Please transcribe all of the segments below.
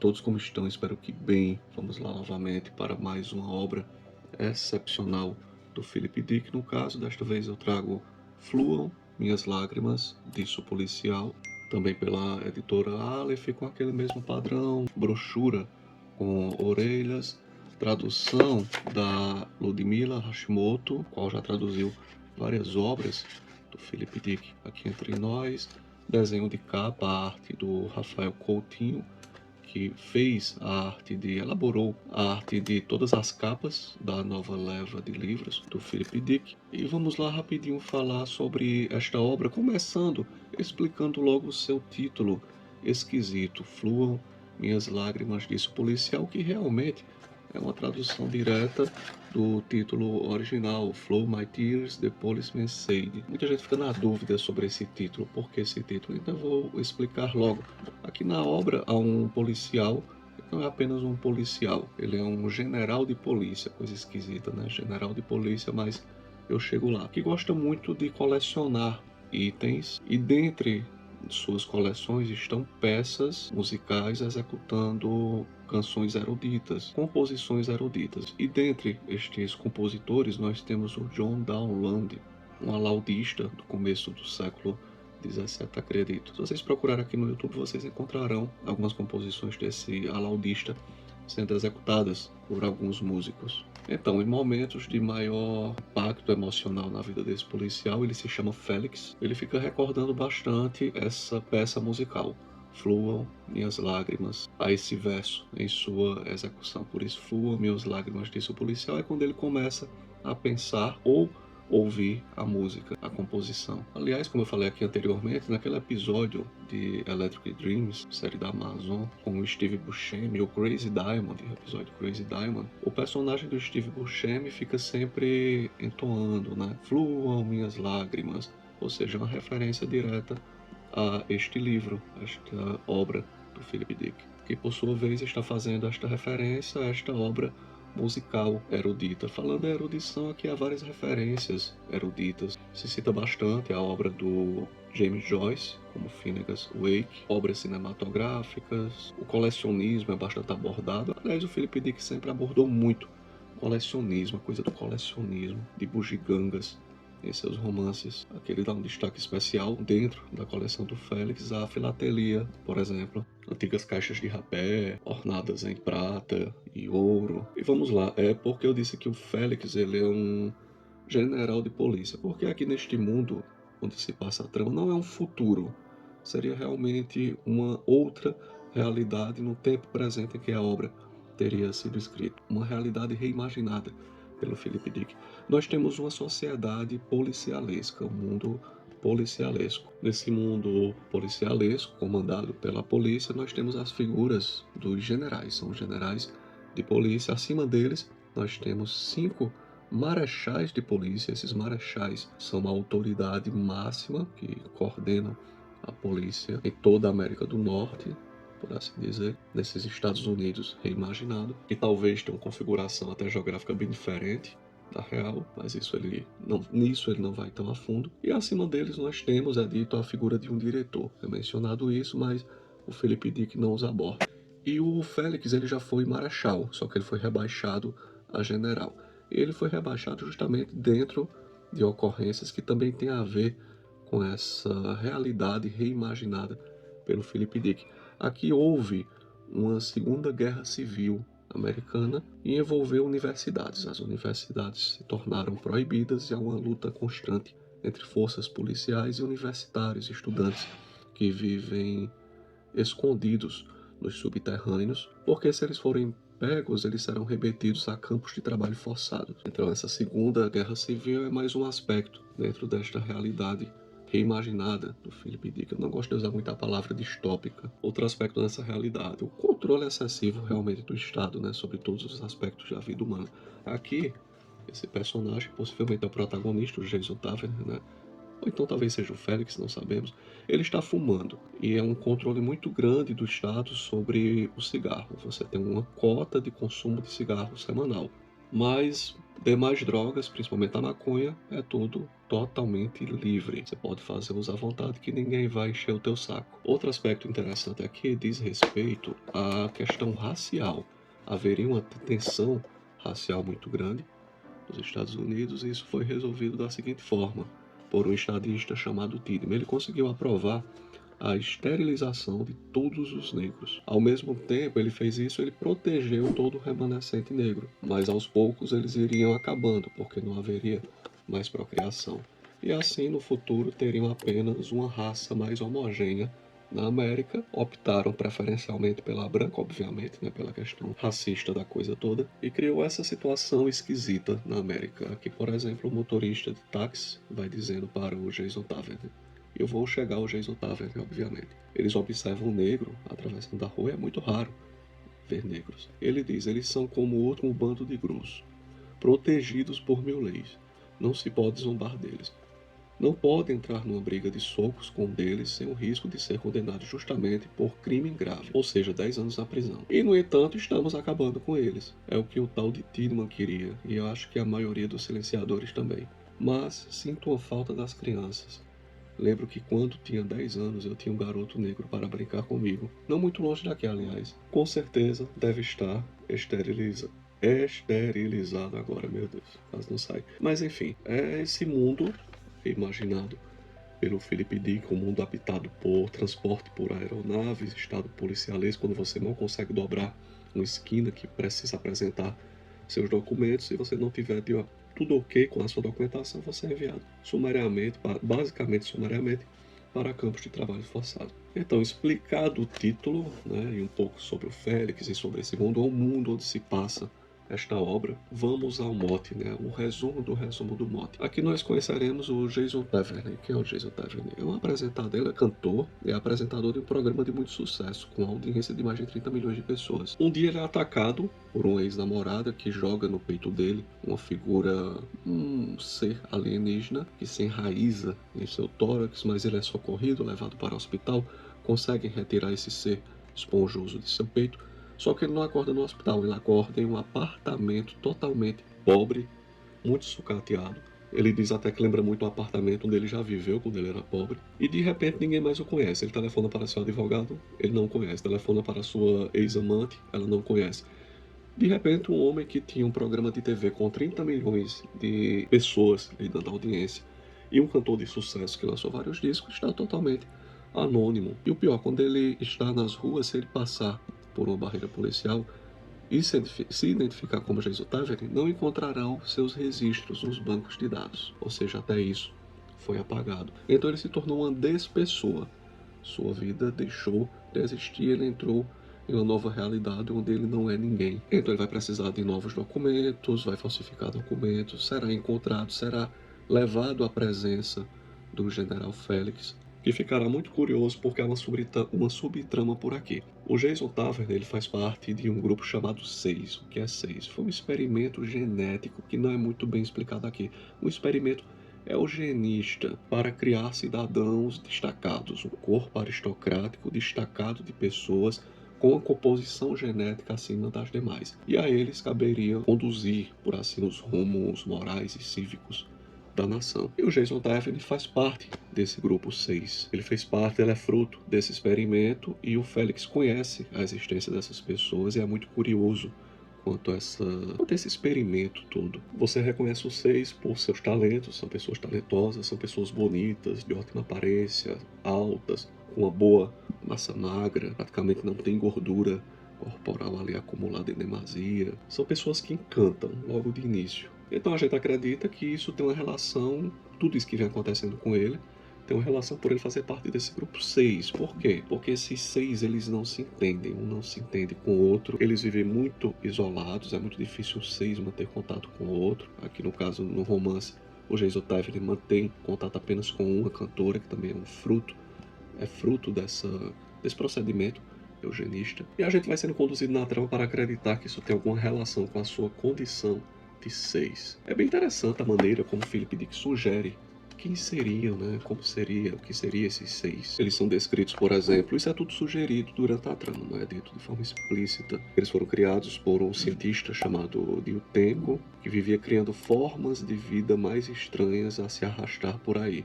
todos, como estão? Espero que bem. Vamos lá novamente para mais uma obra excepcional do Philip Dick. No caso, desta vez eu trago Fluam, Minhas Lágrimas, Disso Policial, também pela editora Aleph, com aquele mesmo padrão, brochura com orelhas, tradução da Ludmila Hashimoto, qual já traduziu várias obras do Philip Dick aqui entre nós, desenho de capa, a arte do Rafael Coutinho, que fez a arte elaborou a arte de todas as capas da nova leva de livros do Philip Dick. E vamos lá rapidinho falar sobre esta obra, começando explicando logo o seu título esquisito, Fluam Minhas Lágrimas, Disso Policial, que realmente é uma tradução direta do título original, Flow My Tears, The Policeman Said. Muita gente fica na dúvida sobre esse título, por que esse título? Então eu vou explicar logo. Aqui na obra há um policial, não é apenas um policial, ele é um general de polícia, coisa esquisita, né? General de polícia, mas eu chego lá. Que gosta muito de colecionar itens e dentre suas coleções estão peças musicais executando canções eruditas, composições eruditas. E dentre estes compositores nós temos o John Dowland, um alaudista do começo do século 17, acredito. Se vocês procurarem aqui no YouTube, vocês encontrarão algumas composições desse alaudista sendo executadas por alguns músicos. Então, em momentos de maior impacto emocional na vida desse policial, ele se chama Félix. Ele fica recordando bastante essa peça musical. Fluam minhas lágrimas, a esse verso em sua execução. Por isso, fluam minhas lágrimas, disse o policial, é quando ele começa a pensar ou ouvir a música, a composição. Aliás, como eu falei aqui anteriormente, naquele episódio de Electric Dreams, série da Amazon, com o Steve Buscemi, o Crazy Diamond, episódio Crazy Diamond, o personagem do Steve Buscemi fica sempre entoando, né? Fluam minhas lágrimas, ou seja, uma referência direta a este livro, a esta obra do Philip Dick, que por sua vez está fazendo esta referência a esta obra musical erudita. Falando em erudição, aqui há várias referências eruditas. Se cita bastante a obra do James Joyce, como Finnegan's Wake, obras cinematográficas, o colecionismo é bastante abordado. Aliás, o Philip Dick sempre abordou muito colecionismo, a coisa do colecionismo, de bugigangas em seus romances. Aqui ele dá um destaque especial dentro da coleção do Félix, a filatelia, por exemplo. Antigas caixas de rapé, ornadas em prata e ouro. E vamos lá, é porque eu disse que o Félix ele é um general de polícia, porque aqui neste mundo onde se passa a trama não é um futuro, seria realmente uma outra realidade no tempo presente em que a obra teria sido escrita, uma realidade reimaginada pelo Philip Dick. Nós temos uma sociedade policialesca, um mundo policialesco. Nesse mundo policialesco, comandado pela polícia, nós temos as figuras dos generais, são generais de polícia. Acima deles, nós temos 5 marechais de polícia. Esses marechais são a autoridade máxima que coordenam a polícia em toda a América do Norte, por assim dizer, nesses Estados Unidos reimaginado, que talvez tenha uma configuração até geográfica bem diferente da real, mas nisso ele não vai tão a fundo. E acima deles nós temos, é dito, a figura de um diretor. É mencionado isso, mas o Philip Dick não os aborda. E o Félix ele já foi marechal, só que ele foi rebaixado a general. E ele foi rebaixado justamente dentro de ocorrências que também tem a ver com essa realidade reimaginada pelo Philip Dick. Aqui houve uma Segunda Guerra Civil americana e envolveu universidades. As universidades se tornaram proibidas e há uma luta constante entre forças policiais e universitários, estudantes que vivem escondidos nos subterrâneos, porque se eles forem pegos, eles serão remetidos a campos de trabalho forçados. Então essa Segunda Guerra Civil é mais um aspecto dentro desta realidade reimaginada do Philip Dick. Eu não gosto de usar muito a palavra distópica. Outro aspecto dessa realidade, o controle excessivo realmente do Estado, né, sobre todos os aspectos da vida humana. Aqui, esse personagem, possivelmente é o protagonista, o Jason Taverner, né, ou então talvez seja o Félix, não sabemos, ele está fumando. E é um controle muito grande do Estado sobre o cigarro. Você tem uma cota de consumo de cigarro semanal. Mas Demais drogas, principalmente a maconha, é tudo totalmente livre. Você pode fazer uso à vontade que ninguém vai encher o teu saco. Outro aspecto interessante aqui diz respeito à questão racial. Haveria uma tensão racial muito grande nos Estados Unidos e isso foi resolvido da seguinte forma, por um estadista chamado Tidham. Ele conseguiu aprovar a esterilização de todos os negros. Ao mesmo tempo, ele fez isso, ele protegeu todo o remanescente negro, mas aos poucos eles iriam acabando, porque não haveria mais procriação. E assim, no futuro, teriam apenas uma raça mais homogênea na América, optaram preferencialmente pela branca, obviamente, né, pela questão racista da coisa toda, e criou essa situação esquisita na América. Aqui, por exemplo, o motorista de táxi vai dizendo para o Jason Taverner: eu vou chegar ao Jason Taverner, obviamente. Eles observam um negro atravessando a rua, é muito raro ver negros. Ele diz: eles são como o último bando de grus, protegidos por 1000 leis. Não se pode zombar deles. Não pode entrar numa briga de socos com um deles sem o risco de ser condenado justamente por crime grave, ou seja, 10 anos na prisão. E, no entanto, estamos acabando com eles. É o que o tal de Tidham queria, e eu acho que a maioria dos silenciadores também. Mas sinto a falta das crianças. Lembro que quando tinha 10 anos eu tinha um garoto negro para brincar comigo. Não muito longe daqui, aliás. Com certeza deve estar esterilizado agora, meu Deus, quase não sai. Mas enfim, é esse mundo imaginado pelo Philip Dick, um mundo habitado por transporte por aeronaves, estado policialês, quando você não consegue dobrar uma esquina que precisa apresentar seus documentos, se você não tiver tudo ok com a sua documentação, você é enviado sumariamente, basicamente sumariamente, para campos de trabalho forçado. Então, explicado o título, né, e um pouco sobre o Félix e sobre esse mundo, é um mundo onde se passa esta obra, vamos ao mote, né? O resumo do mote. Aqui nós conheceremos o Jason Taverner. Quem é o Jason Taverner? É um apresentador, ele é cantor, é apresentador de um programa de muito sucesso, com audiência de mais de 30 milhões de pessoas. Um dia ele é atacado por uma ex-namorada que joga no peito dele uma figura, um ser alienígena que se enraiza em seu tórax, mas ele é socorrido, levado para o hospital, conseguem retirar esse ser esponjoso de seu peito. Só que ele não acorda no hospital, ele acorda em um apartamento totalmente pobre, muito sucateado. Ele diz até que lembra muito um apartamento onde ele já viveu quando ele era pobre. E de repente ninguém mais o conhece. Ele telefona para seu advogado, ele não conhece. Telefona para sua ex-amante, ela não conhece. De repente, um homem que tinha um programa de TV com 30 milhões de pessoas lhe dando audiência e um cantor de sucesso que lançou vários discos está totalmente anônimo. E o pior, quando ele está nas ruas, se ele passar por uma barreira policial e se identificar como Jason Taverner, não encontrarão seus registros nos bancos de dados. Ou seja, até isso foi apagado. Então ele se tornou uma despessoa. Sua vida deixou de existir, ele entrou em uma nova realidade onde ele não é ninguém. Então ele vai precisar de novos documentos, vai falsificar documentos, será encontrado, será levado à presença do general Félix, que ficará muito curioso porque há uma subtrama por aqui. O Jason Taverner ele faz parte de um grupo chamado SEIS. O que é SEIS? Foi um experimento genético que não é muito bem explicado aqui. Um experimento eugenista para criar cidadãos destacados, um corpo aristocrático destacado de pessoas com a composição genética acima das demais. E a eles caberia conduzir, por assim, os rumos morais e cívicos da nação. E o Jason Taverner faz parte desse grupo 6. Ele fez parte, ele é fruto desse experimento e o Félix conhece a existência dessas pessoas e é muito curioso quanto a esse experimento todo. Você reconhece os 6 por seus talentos, são pessoas talentosas, são pessoas bonitas, de ótima aparência, altas, com uma boa massa magra, praticamente não tem gordura corporal ali acumulada em demasia. São pessoas que encantam logo de início. Então a gente acredita que isso tem uma relação, tudo isso que vem acontecendo com ele, tem uma relação por ele fazer parte desse grupo 6. Por quê? Porque esses 6 eles não se entendem, um não se entende com o outro, eles vivem muito isolados, é muito difícil os 6 manter contato com o outro. Aqui no caso, no romance, o Jason Taverner mantém contato apenas com uma cantora, que também é fruto desse procedimento eugenista. E a gente vai sendo conduzido na trama para acreditar que isso tem alguma relação com a sua condição de 6. É bem interessante a maneira como Philip Dick sugere quem seriam, né? Como seria, o que seria esses 6? Eles são descritos, por exemplo, isso é tudo sugerido durante a trama, não é dito de forma explícita. Eles foram criados por um cientista chamado Newtenko, que vivia criando formas de vida mais estranhas a se arrastar por aí.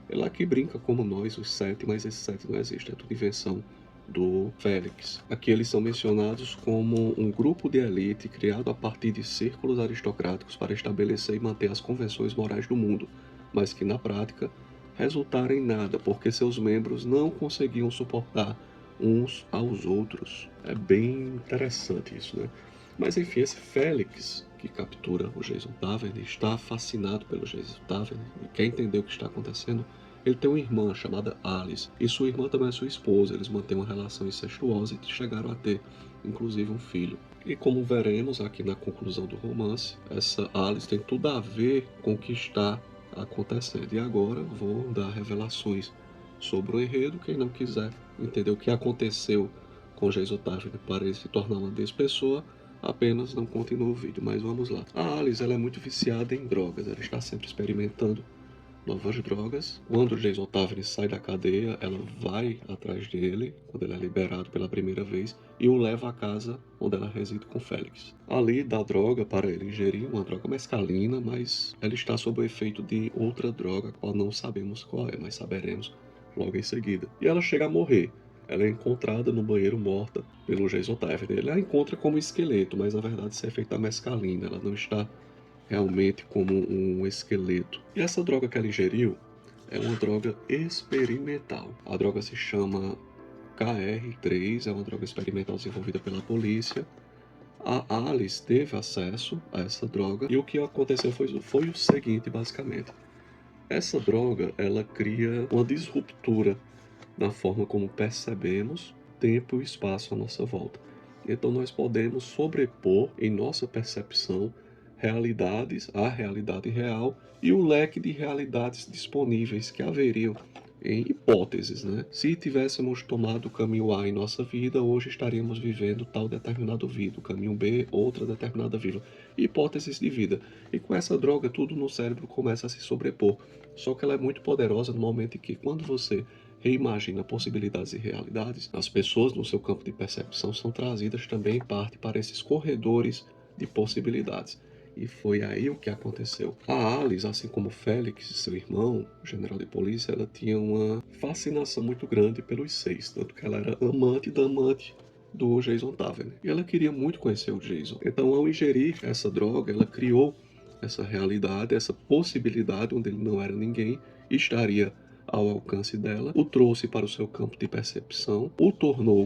Ele aqui brinca como nós, os 7, mas esse 7 não existe, é tudo invenção do Félix. Aqui eles são mencionados como um grupo de elite criado a partir de círculos aristocráticos para estabelecer e manter as convenções morais do mundo, mas que na prática resultaram em nada, porque seus membros não conseguiam suportar uns aos outros. É bem interessante isso, né? Mas enfim, esse Félix que captura o Jason Taverner está fascinado pelo Jason Taverner e quer entender o que está acontecendo. Ele tem uma irmã chamada Alice, e sua irmã também é sua esposa. Eles mantêm uma relação incestuosa e chegaram a ter, inclusive, um filho. E como veremos aqui na conclusão do romance, essa Alice tem tudo a ver com o que está acontecendo. E agora vou dar revelações sobre o enredo. Quem não quiser entender o que aconteceu com Jason Taverner para ele se tornar uma despessoa, apenas não continue o vídeo, mas vamos lá. A Alice ela é muito viciada em drogas, ela está sempre experimentando novas drogas. Quando o Jason Taverner sai da cadeia, ela vai atrás dele, quando ele é liberado pela primeira vez, e o leva à casa onde ela reside com Félix. Ali dá droga para ele ingerir, uma droga mescalina, mas ela está sob o efeito de outra droga, a qual não sabemos qual é, mas saberemos logo em seguida. E ela chega a morrer. Ela é encontrada no banheiro morta pelo Jason Taverner. Ele a encontra como esqueleto, mas na verdade isso é feito da mescalina. Ela não está realmente como um esqueleto. E essa droga que ela ingeriu é uma droga experimental. A droga se chama KR3, é uma droga experimental desenvolvida pela polícia. A Alice teve acesso a essa droga e o que aconteceu foi o seguinte, basicamente. Essa droga, ela cria uma disruptura na forma como percebemos tempo e espaço à nossa volta. Então nós podemos sobrepor em nossa percepção realidades à realidade real e o leque de realidades disponíveis que haveriam em hipóteses, né? Se tivéssemos tomado o caminho A em nossa vida, hoje estaríamos vivendo tal determinado vida, o caminho B, outra determinada vida. Hipóteses de vida. E com essa droga, tudo no cérebro começa a se sobrepor. Só que ela é muito poderosa no momento em que, quando você reimagina possibilidades e realidades, as pessoas no seu campo de percepção são trazidas também em parte para esses corredores de possibilidades. E foi aí o que aconteceu. A Alice, assim como Félix, seu irmão, o general de polícia, ela tinha uma fascinação muito grande pelos 6, tanto que ela era amante da amante do Jason Taverner. E ela queria muito conhecer o Jason. Então, ao ingerir essa droga, ela criou essa realidade, essa possibilidade onde ele não era ninguém e estaria ao alcance dela, o trouxe para o seu campo de percepção,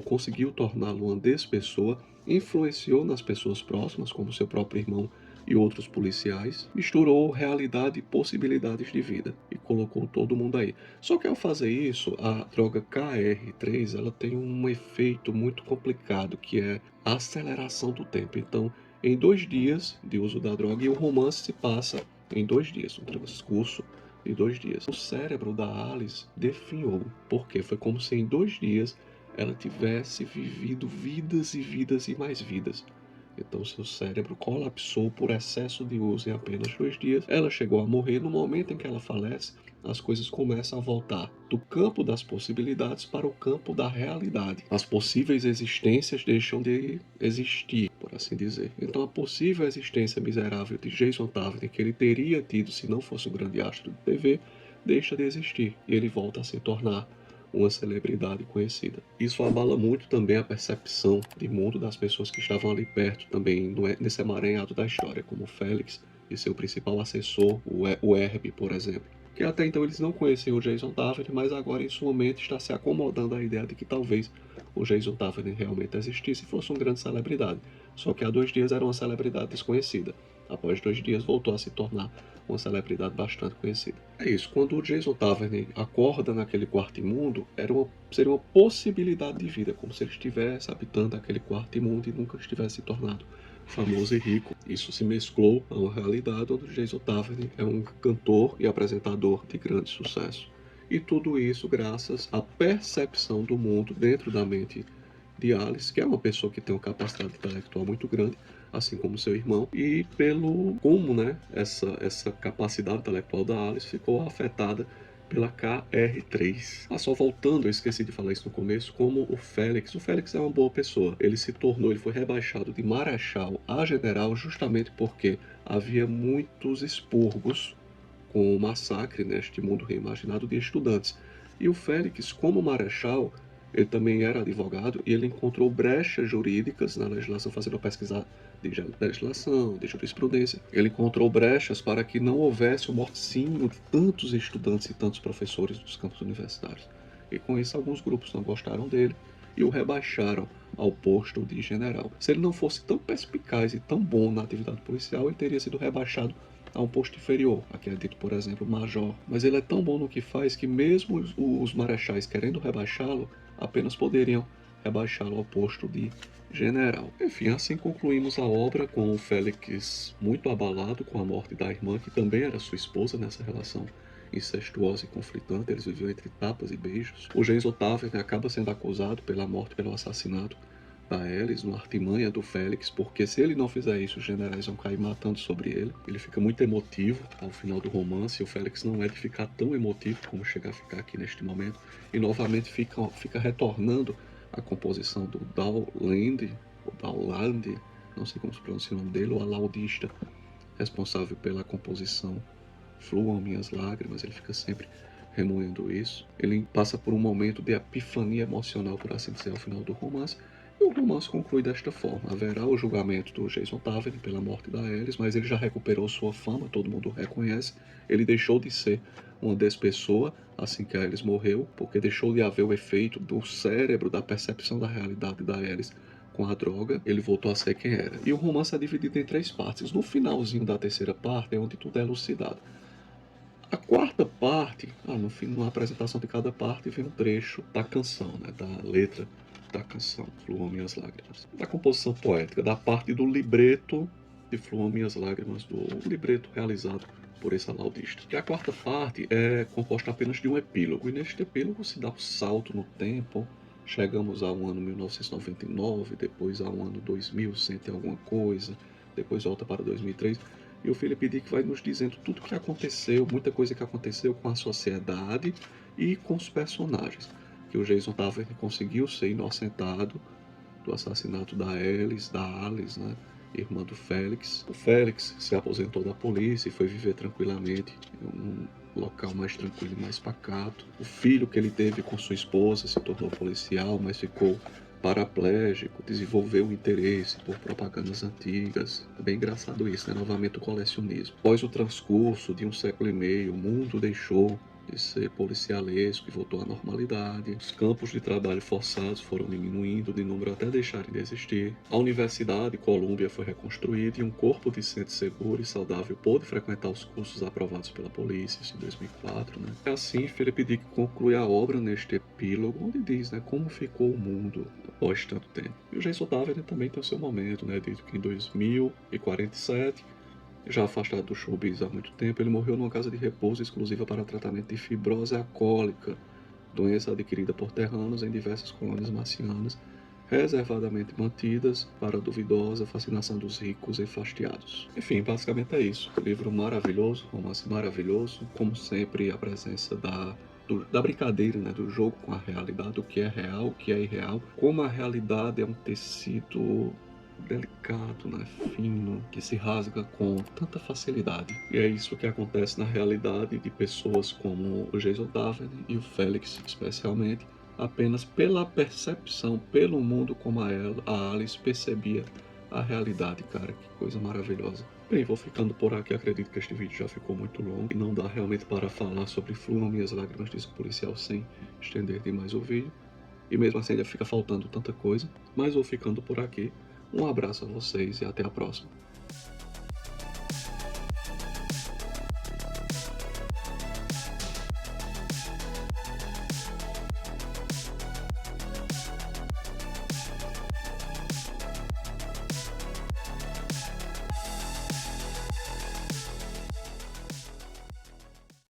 conseguiu torná-lo uma despessoa, influenciou nas pessoas próximas, como seu próprio irmão e outros policiais, misturou realidade e possibilidades de vida e colocou todo mundo aí. Só que ao fazer isso, a droga KR3 ela tem um efeito muito complicado, que é a aceleração do tempo. Então, em 2 dias de uso da droga, e o romance se passa em 2 dias, um transcurso de 2 dias. O cérebro da Alice definhou, porque foi como se em 2 dias ela tivesse vivido vidas e vidas e mais vidas. Então seu cérebro colapsou por excesso de uso em apenas 2 dias. Ela chegou a morrer. No momento em que ela falece, as coisas começam a voltar do campo das possibilidades para o campo da realidade. As possíveis existências deixam de existir, por assim dizer. Então a possível existência miserável de Jason Taverner, que ele teria tido se não fosse um grande astro de TV, deixa de existir e ele volta a se tornar uma celebridade conhecida. Isso abala muito também a percepção de mundo das pessoas que estavam ali perto também nesse emaranhado da história, como Félix e seu principal assessor, o Herbie, por exemplo. Que até então eles não conheciam o Jason Taverner, mas agora em sua mente está se acomodando a ideia de que talvez o Jason Taverner realmente existisse e fosse uma grande celebridade. Só que há 2 dias era uma celebridade desconhecida. Após 2 dias voltou a se tornar uma celebridade bastante conhecida. É isso, quando o Jason Taverner acorda naquele quarto imundo, seria uma possibilidade de vida, como se ele estivesse habitando aquele quarto imundo e nunca estivesse se tornado famoso e rico. Isso se mesclou a uma realidade onde o Jason Taverner é um cantor e apresentador de grande sucesso. E tudo isso graças à percepção do mundo dentro da mente de Alice, que é uma pessoa que tem uma capacidade intelectual muito grande, assim como seu irmão, e pelo como, né, essa capacidade intelectual da Alice ficou afetada pela KR3. Ah, só voltando, eu esqueci de falar isso no começo, como o Félix é uma boa pessoa. Ele foi rebaixado de marechal a general justamente porque havia muitos expurgos com o massacre neste mundo reimaginado de estudantes. E o Félix, como marechal, ele também era advogado e ele encontrou brechas jurídicas na legislação, fazendo uma pesquisa de legislação, de jurisprudência. Ele encontrou brechas para que não houvesse o morticínio de tantos estudantes e tantos professores dos campos universitários. E com isso, alguns grupos não gostaram dele e o rebaixaram ao posto de general. Se ele não fosse tão perspicaz e tão bom na atividade policial, ele teria sido rebaixado a um posto inferior, aqui é dito, por exemplo, major. Mas ele é tão bom no que faz que mesmo os marechais querendo rebaixá-lo, apenas poderiam rebaixá-lo ao posto de general. Enfim, assim concluímos a obra com o Félix muito abalado com a morte da irmã, que também era sua esposa nessa relação incestuosa e conflitante. Eles viviam entre tapas e beijos. O James Otávio acaba sendo acusado pela morte, pelo assassinato da Alice, uma artimanha do Félix, porque se ele não fizer isso, os generais vão cair matando sobre ele. Ele fica muito emotivo ao final do romance, e o Félix não é de ficar tão emotivo como chega a ficar aqui neste momento, e novamente fica retornando a composição do Dowland, ou Dowland, não sei como se pronuncia o nome dele, o alaudista, responsável pela composição Fluam Minhas Lágrimas. Ele fica sempre remoendo isso. Ele passa por um momento de epifania emocional, por assim dizer, ao final do romance. E o romance conclui desta forma. Haverá o julgamento do Jason Taverny pela morte da Alice, mas ele já recuperou sua fama, todo mundo o reconhece. Ele deixou de ser uma despessoa assim que a Alice morreu, porque deixou de haver o efeito do cérebro, da percepção da realidade da Alice com a droga. Ele voltou a ser quem era. E o romance é dividido em 3 partes. No finalzinho da terceira parte é onde tudo é elucidado. A quarta parte, no fim, na apresentação de cada parte, vem um trecho da canção, né, da letra da canção, Fluam Minhas Lágrimas. Da composição poética, da parte do libreto de Fluam Minhas Lágrimas, do libreto realizado por esse alaudista. E a quarta parte é composta apenas de um epílogo, e neste epílogo se dá um salto no tempo. Chegamos ao ano 1999, depois ao ano 2100 e alguma coisa, depois volta para 2003, e o Philip Dick vai nos dizendo tudo o que aconteceu, muita coisa que aconteceu com a sociedade e com os personagens. Que o Jason Taverny conseguiu ser inocentado do assassinato da Alice, né, irmã do Félix. O Félix se aposentou da polícia e foi viver tranquilamente em um local mais tranquilo e mais pacato. O filho que ele teve com sua esposa se tornou policial, mas ficou paraplégico, desenvolveu um interesse por propagandas antigas. É bem engraçado isso, né? Novamente o colecionismo. Após o transcurso de um século e meio, o mundo deixou de ser policialesco e voltou à normalidade. Os campos de trabalho forçados foram diminuindo de número até deixarem de existir. A Universidade Columbia foi reconstruída e um corpo decente, seguro e saudável pôde frequentar os cursos aprovados pela polícia, isso em 2004, né? E assim, Philip Dick conclui a obra neste epílogo, onde diz, né, como ficou o mundo após tanto tempo. E o Jason Taverny também tem o seu momento, né? Dito que em 2047, já afastado do showbiz há muito tempo, ele morreu numa casa de repouso exclusiva para tratamento de fibrose alcoólica, doença adquirida por terranos em diversas colônias marcianas, reservadamente mantidas para a duvidosa fascinação dos ricos e fastiados. Enfim, basicamente é isso. Livro maravilhoso, romance maravilhoso, como sempre a presença da brincadeira, né, do jogo com a realidade, o que é real, o que é irreal, como a realidade é um tecido delicado, né, fino, que se rasga com tanta facilidade. E é isso que acontece na realidade de pessoas como o Jason Taverny e o Félix, especialmente, apenas pela percepção, pelo mundo como a Alice percebia a realidade, cara, que coisa maravilhosa. Bem, vou ficando por aqui, acredito que este vídeo já ficou muito longo e não dá realmente para falar sobre Fluam Minhas Lágrimas, Disco Policial, sem estender demais o vídeo. E mesmo assim ainda fica faltando tanta coisa, mas vou ficando por aqui. Um abraço a vocês e até a próxima.